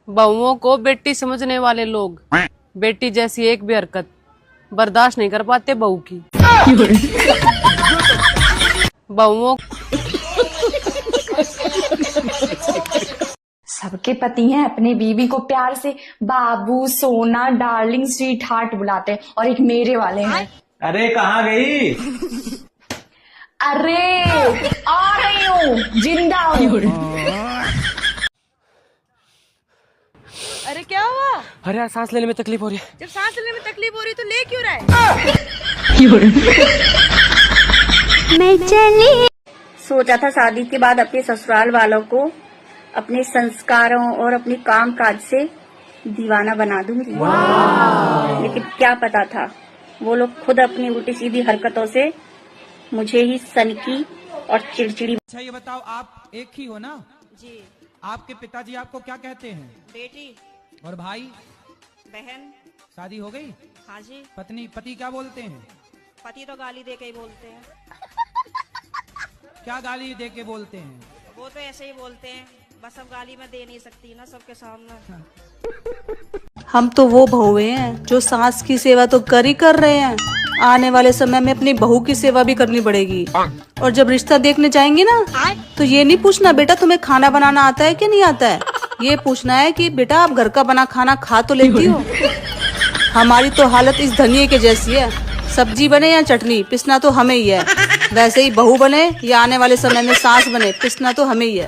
बहुओं को बेटी समझने वाले लोग बेटी जैसी एक भी हरकत बर्दाश्त नहीं कर पाते बहू की। बहुओं सबके पति हैं अपनी बीवी को प्यार से बाबू, सोना, डार्लिंग, स्वीट हार्ट बुलाते हैं, और एक मेरे वाले हैं। अरे कहाँ गई? अरे आ रही हूँ, जिंदा हूँ। अरे क्या हुआ? अरे यार सांस लेने में तकलीफ हो रही है। जब सांस लेने में तकलीफ हो रही तो ले क्यों रहा है? मैं चली। सोचा था शादी के बाद अपने ससुराल वालों को अपने संस्कारों और अपने काम काज से दीवाना बना दूंगी, लेकिन क्या पता था वो लोग खुद अपनी उल्टी सीधी हरकतों से मुझे ही सनकी और चिड़चिड़ी। अच्छा ये बताओ, आप एक ही हो ना? जी। आपके पिताजी आपको क्या कहते हैं? बेटी। और भाई? बहन। शादी हो गई? हाँ जी। पति क्या बोलते हैं? पति तो गाली दे के ही बोलते हैं। क्या गाली दे के बोलते हैं? वो तो ऐसे ही बोलते हैं, बस अब गाली मैं दे नहीं सकती ना सबके सामने। हम तो वो बहुएं हैं जो सास की सेवा तो कर ही कर रहे हैं, आने वाले समय में अपनी बहू की सेवा भी करनी पड़ेगी। और जब रिश्ता देखने जाएंगे ना तो ये नहीं पूछना बेटा तुम्हें खाना बनाना आता है कि नहीं आता है, ये पूछना है कि बेटा आप घर का बना खाना खा तो लेती हो। हमारी तो हालत इस धनिये के जैसी है, सब्जी बने या चटनी पिसना तो हमें ही है। वैसे ही बहू बने या आने वाले समय में सास बने पिसना तो हमें ही है।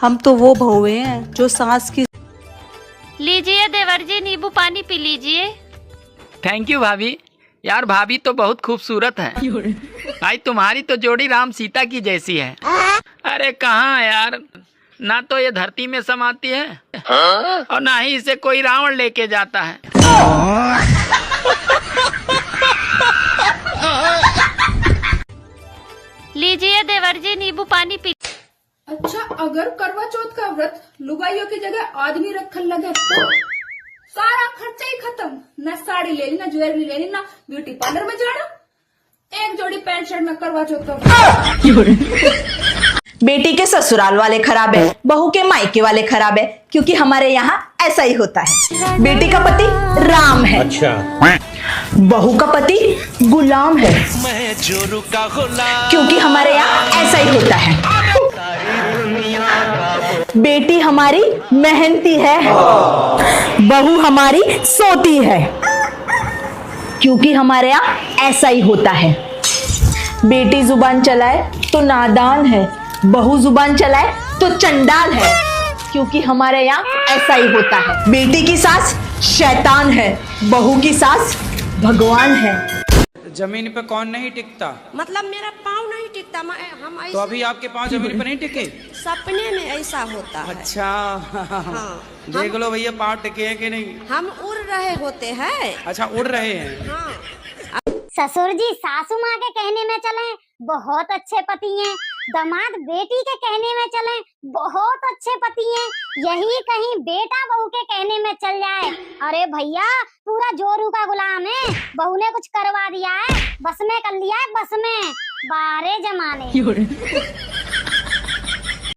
हम तो वो बहुएं हैं जो सास की। लीजिए देवर जी, नींबू पानी पी लीजिए। थैंक यू भाभी। यार भाभी तो बहुत खूबसूरत है भाई, तुम्हारी तो जोड़ी राम सीता की जैसी है। अरे कहाँ यार, ना तो ये धरती में समाती है और ना ही इसे कोई रावण लेके जाता है। लीजिए देवर जी, नींबू पानी पी। अच्छा, अगर करवा चौथ का व्रत लुगाइयों की जगह आदमी रखने लगे तो सारा खर्चा ही खत्म। न साड़ी लेनी, न ज्वेलरी लेनी, न ब्यूटी पार्लर में जाना, एक जोड़ी पैंट शर्ट में करवा चौथ का। बेटी के ससुराल वाले खराब है, बहू के मायके वाले खराब है, क्योंकि हमारे यहाँ ऐसा ही होता है। बेटी का पति राम है, अच्छा, बहू का पति गुलाम है, क्योंकि हमारे यहाँ ऐसा ही होता है। बेटी हमारी मेहनती है, बहू हमारी सोती है, क्योंकि हमारे यहाँ ऐसा ही होता है। बेटी जुबान चलाए तो नादान है, बहू जुबान चलाए तो चंडाल है, क्योंकि हमारे यहाँ ऐसा ही होता है। बेटी की सास शैतान है, बहू की सास भगवान है। जमीन पे कौन नहीं टिकता? मतलब मेरा पाँव नहीं टिकता, हम तो अभी आपके पाँव जमीन पे नहीं टिके? सपने में ऐसा होता है। अच्छा हाँ, देख लो भैया पाँव टिके हैं कि नहीं। हम उड़ रहे होते हैं। अच्छा उड़ रहे हैं। हाँ। ससुर जी सासू माँ के कहने में चले बहुत अच्छे पति हैं, दामाद बेटी के कहने में चले बहुत अच्छे पति हैं, यही कहीं बेटा बहू के कहने में चल जाए, अरे भैया पूरा जोरू का गुलाम है, बहू ने कुछ करवा दिया है, बस में कर लिया है, बस में। बारे जमाने।